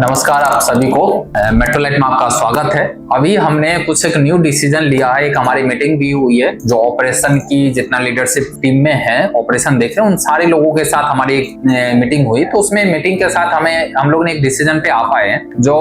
नमस्कार आप सभी को मेट्रोलाइट में आपका स्वागत है। अभी हमने कुछ एक न्यू डिसीजन लिया है। एक हमारी मीटिंग भी हुई है जो ऑपरेशन की जितना लीडरशिप टीम में है, ऑपरेशन देख रहे हैं, उन सारे लोगों के साथ हमारी एक मीटिंग हुई। तो उसमें मीटिंग के साथ हम लोग ने एक डिसीजन पे आ पाए हैं। जो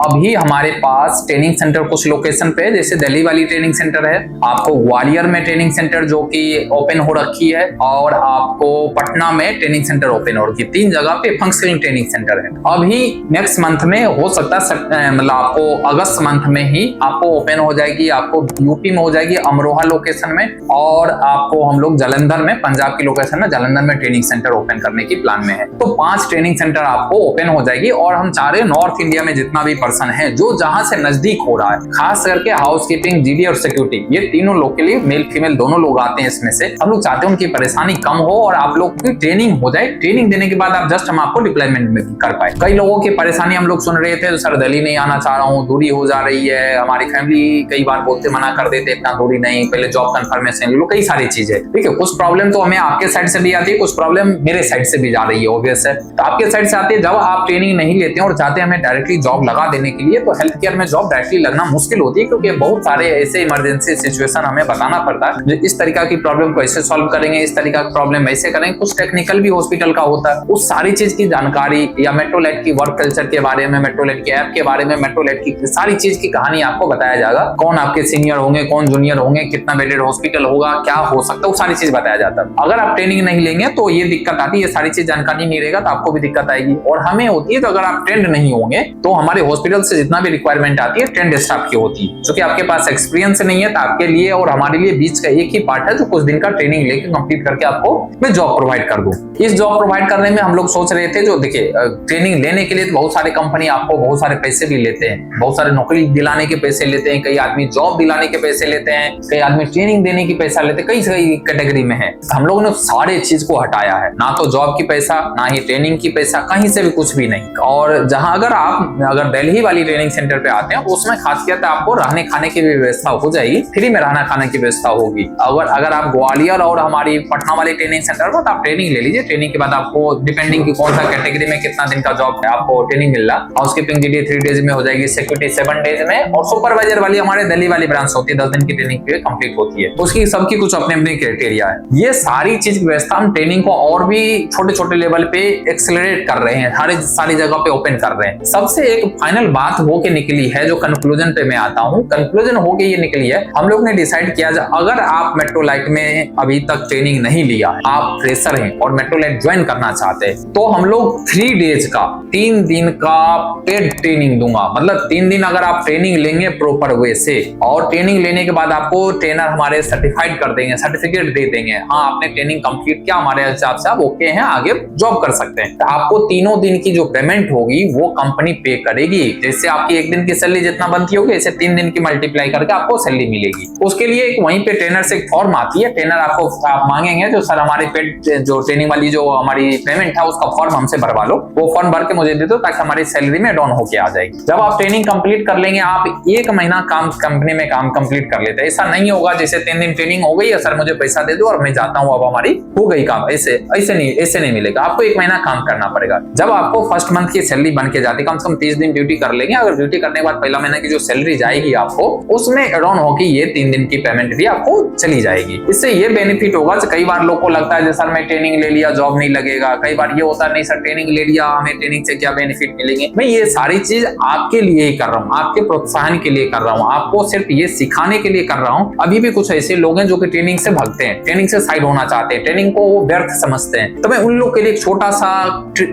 अभी हमारे पास ट्रेनिंग सेंटर कुछ लोकेशन पे, जैसे दिल्ली वाली ट्रेनिंग सेंटर है, आपको ग्वालियर में ट्रेनिंग सेंटर जो कि ओपन हो रखी है, और आपको पटना में ट्रेनिंग सेंटर ओपन हो रखी है। 3 जगह पे फंक्शनल ट्रेनिंग सेंटर है। अभी नेक्स्ट मंथ में हो सकता है, मतलब आपको अगस्त मंथ में ही आपको ओपन हो जाएगी, आपको यूपी में हो जाएगी अमरोहा लोकेशन में, और आपको हम लोग जालंधर में, पंजाब की लोकेशन में जालंधर में ट्रेनिंग सेंटर ओपन करने की प्लान में है। तो 5 ट्रेनिंग सेंटर आपको ओपन हो जाएगी। और हम चाह रहे हैं नॉर्थ इंडिया में जितना भी पर्सन है जो जहां से नजदीक हो रहा है, खास करके हाउसकीपिंग, जीडी और सिक्योरिटी, ये तीनों लोग के लिए, मेल फीमेल दोनों लोग आते हैं इसमें से। हम लोग चाहते हैं उनकी परेशानी कम हो और आप लोग की ट्रेनिंग हो जाए। ट्रेनिंग देने के बाद आप जस्ट हम आपको डिप्लॉयमेंट में कर पाए। कई लोगों की परेशानी हम लोग सुन रहे थे, तो सर दिल्ली नहीं आना चाह रहा हूँ, दूरी हो जा रही है, हमारी फैमिली कई बार बोलते मना कर देते, इतना दूरी नहीं, पहले जॉब कंफर्मेशन लो, कई सारी चीजें। ठीक है, कुछ प्रॉब्लम तो हमें आपके साइड से भी आती है, कुछ प्रॉब्लम मेरे साइड से भी जा रही है, ऑब्वियस है। तो आपके साइड से आती है, जब आप ट्रेनिंग नहीं लेते हैं और चाहते हैं हमें डायरेक्टली जॉब लगा देने के लिए, तो हेल्थ केयर में जॉब डायरेक्टली लगना मुश्किल होती है, क्योंकि बहुत सारे ऐसे इमरजेंसी सिचुएशन हमें बताना पड़ता है। जो इस तरीका की प्रॉब्लम को ऐसे सॉल्व करेंगे, इस तरीका की प्रॉब्लम ऐसे करेंगे। कुछ टेक्निकल भी हॉस्पिटल का होता है, उस सारी चीज की जानकारी, या मेट्रोलाइट की वर्क कल्चर के बारे में, मेट्रोलाइट की ऐप के बारे में, मेट्रोलाइट की सारी चीज की कहानी आपको बताया जाएगा। कौन आपके सीनियर होंगे, कौन जूनियर होंगे, कितना बेडेड हॉस्पिटल होगा, क्या हो सकता है, वो सारी चीज बताया जाता है। अगर आप ट्रेनिंग नहीं लेंगे तो ये दिक्कत आती है, ये सारी चीज जानकारी नहीं रहेगा तो आपको भी दिक्कत आएगी। और हमें होती है, तो अगर आप ट्रेंड नहीं होंगे तो हमारे हॉस्पिटल से जितना भी रिक्वायरमेंट आती है ट्रेंड स्टाफ की होती है। क्योंकि आपके पास एक्सपीरियंस नहीं है, तो आपके लिए और हमारे लिए बीच का एक ही पार्ट है, जो कुछ दिन का ट्रेनिंग लेके कंप्लीट करके आपको मैं जॉब प्रोवाइड कर दूं। इस जॉब प्रोवाइड करने में हम लोग सोच रहे थे, जो देखिए ट्रेनिंग लेने के लिए तो बहुत सारे कंपनी आपको बहुत सारे पैसे भी लेते हैं, बहुत सारे नौकरी दिलाने के पैसे लेते हैं, कई आदमी जॉब दिलाने के पैसे लेते हैं, कई आदमी ट्रेनिंग देने की पैसा लेते हैं, कई कैटेगरी में है। हम लोगों ने सारे चीज को हटाया है, ना तो जॉब की पैसा, ना ही ट्रेनिंग की पैसा, कहीं से भी कुछ भी नहीं। और जहां अगर दिल्ली वाली ट्रेनिंग सेंटर पे आते हैं, उसमें खासियत है आपको रहने खाने की भी व्यवस्था हो जाएगी, फ्री में रहना खाने की व्यवस्था होगी। अगर आप ग्वालियर और हमारी पटना वाली ट्रेनिंग सेंटर पर, तो आप ट्रेनिंग ले लीजिए। ट्रेनिंग के बाद आपको डिपेंडिंग की कौन सा कैटेगरी में कितना दिन का जॉब है, आपको ट्रेनिंग मिल रहा। हाउसकीपिंग जीडी 3 डेज में हो जाएगी, सिक्योरिटी 7 डेज में, और सुपरवाइजर वाली हमारे दिल्ली वाली ब्रांच होती है, 10 दिन की ट्रेनिंग पे कंप्लीट होती है। उसकी सबकी कुछ अपने अपने क्राइटेरिया है। ये सारी चीज की व्यवस्था हम ट्रेनिंग को और भी छोटे छोटे लेवल पे एक्सेलरेट कर रहे हैं, सारी जगह पे ओपन कर रहे हैं। सबसे एक फाइनल बात हो के निकली है, जो कंक्लूजन पे मैं आता हूँ, कंक्लूजन हो के ये निकली है, हम लोग ने डिसाइड किया, अगर आप मेट्रोलाइट में अभी तक ट्रेनिंग नहीं लिया, आप फ्रेशर हैं और मेट्रोलाइट ज्वाइन करना चाहते हैं, तो हम लोग 3 डेज का, 3 दिन का पेड ट्रेनिंग दूंगा। मतलब 3 दिन अगर आप ट्रेनिंग लेंगे प्रॉपर वे से, और ट्रेनिंग लेने के बाद आपको ट्रेनर हमारे सर्टिफाइड कर देंगे, सर्टिफिकेट दे देंगे, हाँ आपने ट्रेनिंग कंप्लीट किया, हमारे हिसाब से आप ओके हैं, आगे जॉब कर सकते हैं। तो आपको 3 दिन की जो पेमेंट होगी वो कंपनी पे करेगी। जैसे आपकी 1 दिन की सैलरी जितना बनती होगी, ऐसे 3 दिन की मल्टीप्लाई करके आपको सैलरी मिलेगी। उसके लिए एक वहीं पे ट्रेनर से एक फॉर्म आती है, ट्रेनर आपको आप मांगेंगे, जो सर हमारी पेड जो ट्रेनिंग वाली जो हमारी पेमेंट है उसका फॉर्म हमसे भरवा लो, वो फॉर्म भर के मुझे दे दो, ताकि हमारी सैलरी में डाउन होके आ जाएगी। जब आप ट्रेनिंग कंप्लीट कर लेंगे, आप 1 महीना काम कंपनी में काम कंप्लीट कर लेते हैं। ऐसा नहीं होगा जैसे 3 दिन ट्रेनिंग हो गई है, सर मुझे पैसा दे दो और मैं जाता हूँ, अब हमारी हो गई काम, ऐसे नहीं मिलेगा। आपको 1 महीना काम करना पड़ेगा। जब आपको फर्स्ट मंथ की सैलरी बन के जाती है, कम से कम 30 दिन ड्यूटी कर लेंगे, अगर ड्यूटी करने के बाद पहला महीना की जो सैलरी जाएगी आपको, उसमें एड ऑन होकर ये 3 दिन की पेमेंट भी आपको चली जाएगी। इससे ये बेनिफिट होगा। कई बार लोग को लगता है सर मैं ट्रेनिंग ले लिया जॉब नहीं लगेगा, कई बार ये होता है नहीं सर ट्रेनिंग ले लिया, हमें ट्रेनिंग से क्या बेनिफिट मिलेंगे। मैं ये सारी चीज आपके लिए ही कर रहा हूँ, आपके प्रोत्साहन के लिए कर रहा हूँ, आपको सिर्फ ये सिखाने के लिए कर रहा हूँ। अभी भी कुछ ऐसे लोग हैं जो कि ट्रेनिंग से भागते हैं, ट्रेनिंग से साइड होना चाहते हैं, ट्रेनिंग को वो व्यर्थ समझते हैं। तो मैं उन लोग के लिए एक छोटा सा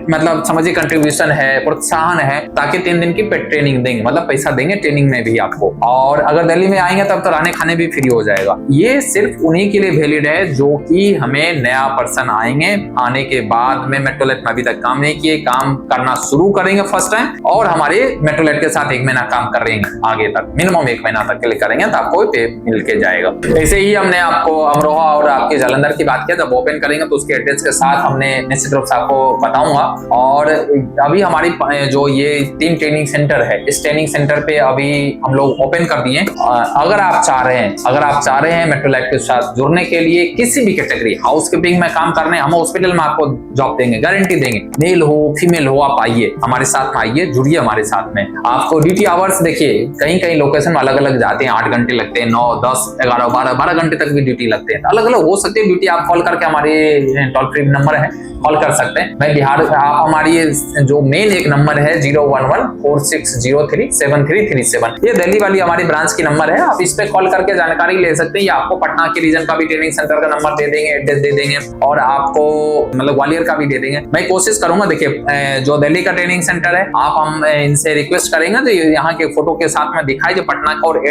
मतलब समझिए कंट्रीब्यूशन है, प्रोत्साहन है, ताकि 3 दिन की पेड ट्रेनिंग देंगे, मतलब पैसा देंगे ट्रेनिंग में भी आपको। और अगर दिल्ली में आएंगे तब तो रहने खाने भी फ्री हो जाएगा। ये सिर्फ उन्हीं के लिए वैलिड है जो कि हमें नया पर्सन आएंगे, आने के बाद में मेट्रोलाइट में अभी तक काम नहीं किए, काम करना शुरू करेंगे फर्स्ट टाइम, और हमारे मेट्रोलाइट के साथ 1 महीना काम कर रहे हैं, आगे तक मिनिमम 1 महीना तक के लिए करेंगे, तो आपको पे मिल के जाएगा। ऐसे ही हमने आपको अमरोहा और आपके जालंधर की बात किया, जब ओपन करेंगे तो उसके एड्रेस के साथ हमने निश्चित रूप से आपको बताऊंगा। और अभी हमारी जो ये 3 ट्रेनिंग सेंटर है, इस ट्रेनिंग सेंटर पे अभी हम लोग ओपन कर दिए। अगर आप चाह रहे हैं मेट्रोलाइट के साथ जुड़ने के लिए, किसी भी कैटेगरी, हाउसकीपिंग में काम करने, हम हॉस्पिटल में आपको जॉब देंगे, गारंटी देंगे, मेल हो फीमेल हो, आप आइए हमारे साथ में आइए, जुड़िए हमारे साथ में। आपको ड्यूटी आवर्स देखिए कहीं कहीं लोकेशन में अलग अलग जाते हैं, 8 घंटे लगते हैं, 9, 10, 11, 12 घंटे तक भी ड्यूटी लगते हैं, अलग अलग हो सकती है ड्यूटी। आप कॉल करके हमारे टोल फ्री नंबर है कॉल कर सकते हैं। मैं बिहार, आप हमारी जो मेन एक नंबर है 01146037337, ये दिल्ली वाली हमारी ब्रांच की नंबर है। आप इस पे कॉल करके जानकारी ले सकते हैं, या आपको पटना के रीजन का भी ट्रेनिंग सेंटर का नंबर दे देंगे, एड्रेस दे देंगे, और आपको मतलब ग्वालियर का भी दे देंगे। मैं कोशिश करूंगा, देखिए जो दिल्ली का ट्रेनिंग सेंटर है, आप हम इनसे रिक्वेस्ट करेंगे तो यहाँ के फोटो के साथ में दिखाई, जो पटना का और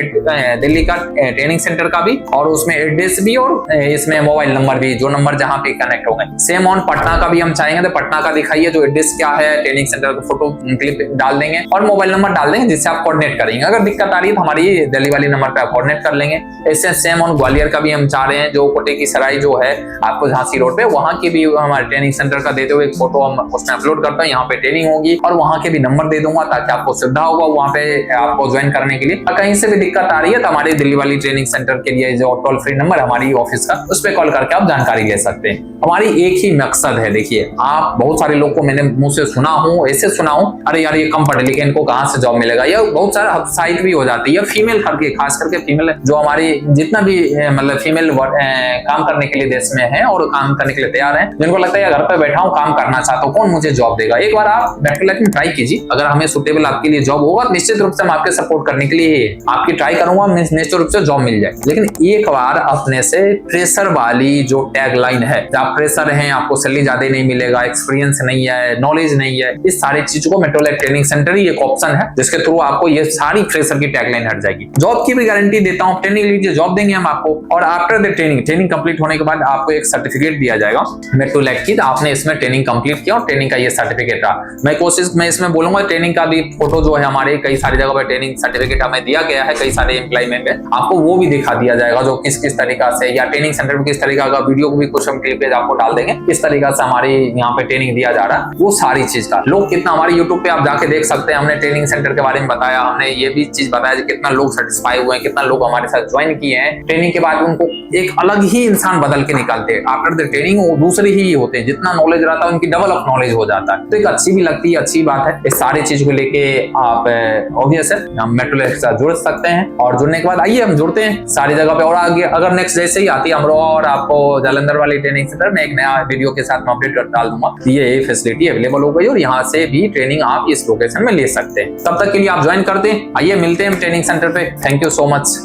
दिल्ली का ट्रेनिंग सेंटर का भी, और उसमें एड्रेस भी, और इसमें मोबाइल नंबर भी, जो नंबर जहाँ पे कनेक्ट हो गए। सेम ऑन पटना का भी हम चाहेंगे तो पटना का दिखाइए, जो एड्रेस क्या है, ट्रेनिंग सेंटर का फोटो क्लिप डाल देंगे और मोबाइल नंबर डाल देंगे, जिससे आप कोऑर्डिनेट करेंगे। अगर दिक्कत आ रही है तो हमारी दिल्ली वाली नंबर पे आप कोऑर्डिनेट कर लेंगे। ऐसे सेम ऑन ग्वालियर का भी हम चाह रहे हैं, जो कोटे की सराय जो है आपको झांसी रोड पे, वहां की भी हमारे ट्रेनिंग सेंटर का देते हुए एक फोटो हम उसमें अपलोड करते हैं। यहाँ पे ट्रेनिंग होगी और वहां के भी नंबर दे दूंगा, ताकि आपको सुविधा होगा वहां पे आपको ज्वाइन करने के लिए। और कहीं से भी दिक्कत आ रही है तो हमारे दिल्ली वाली ट्रेनिंग सेंटर के लिए जो टोल फ्री नंबर है हमारी ऑफिस का, उस पर कॉल करके आप जानकारी ले सकते हैं। हमारी एक ही मकसद है, देखिए आप बहुत सारे लोग को मैंने मुंह से सुना हूं, ऐसे सुना हूं, अरे यार ये कम पढ़े लिखे, इनको कहां से जॉब मिलेगा, या बहुत सारा साइट भी हो जाती है फीमेल करके, खास करके फीमेल जो हमारी जितना भी मतलब फीमेल काम करने के लिए देश में है और काम करने के लिए तैयार है, जिनको लगता है घर पे बैठा हूं काम करना चाहता हूं, कौन मुझे जॉब देगा। एक बार आप मेट्रोलाइट में ट्राई कीजिए, अगर हमें सुटेबल आपके लिए जॉब होगा, निश्चित रूप से हम आपके सपोर्ट करने के लिए आपकी ट्राई करूंगा, निश्चित रूप से जॉब मिल जाए। लेकिन एक बार अपने से प्रेशर वाली जो टैग लाइन है, आप प्रेशर हैं, आपको सैलरी ज्यादा नहीं मिलेगा, एक्सपीरियंस नहीं है, नॉलेज नहीं है, इस सारी चीजों को मेट्रोलाइट ट्रेनिंग सेंटर ही एक ऑप्शन है, जिसके थ्रू आपको ये सारी फ्रेशर की टैगलाइन हट जाएगी। जॉब की भी गारंटी देता हूं, ट्रेनिंग लीजिए, जॉब देंगे हम आपको, और आफ्टर द ट्रेनिंग कंप्लीट होने के बाद आपको एक सर्टिफिकेट दिया जाएगा मेट्रोलाइट की, आपने इसमें ट्रेनिंग कंप्लीट किया और ट्रेनिंग का ये सर्टिफिकेट रहा। मैं इसमें बोलूंगा ट्रेनिंग का भी फोटो जो है, हमारे कई सारी जगह पर ट्रेनिंग सर्टिफिकेट हमें दिया गया है, कई सारे एम्प्लॉयमेंट में आपको वो भी दिखा दिया जाएगा, जो किस किस तरीका से, या ट्रेनिंग सेंटर में किस तरीका का वीडियो को भी कुछ हम क्लिपेज आपको डाल देंगे, किस तरीका से हमारी यहाँ पे ट्रेनिंग दिया जा रहा है, वो सारी चीज का। लोग कितना हमारे यूट्यूब पे आप जाके देख सकते हैं, हमने ट्रेनिंग सेंटर के बारे में बताया, हमने ये भी चीज बताया कितना लोग सेटिस्फाई हुए हैं, कितना लोग हमारे साथ ज्वाइन किए हैं। ट्रेनिंग के बाद उनको एक अलग ही इंसान बदल के निकालते हैं, आफ्टर द ट्रेनिंग वो दूसरे ही होते हैं, जितना नॉलेज रहता है उनकी डबल ऑफ नॉलेज हो जाता है। तो एक अच्छी भी लगती है, अच्छी बात है। इस सारी चीज को लेके आप ऑब्वियस है हम मेट्रोलाइट के साथ जुड़ सकते हैं, और जुड़ने के बाद आइए हम जुड़ते हैं सारी जगह पे। और आगे अगर नेक्स्ट जैसे ही आती है अमरोहा और आपको जालंधर वाली ट्रेनिंग सेंटर में एक नया वीडियो के साथ मैं अपडेट डाल दूंगा, ये फैसिलिटी अवेलेबल हो गई और यहाँ से भी ट्रेनिंग आप इस लोकेशन में ले सकते हैं। तब तक के लिए आप ज्वाइन करते हैं, आइए मिलते हैं ट्रेनिंग सेंटर पे। Thank you so much.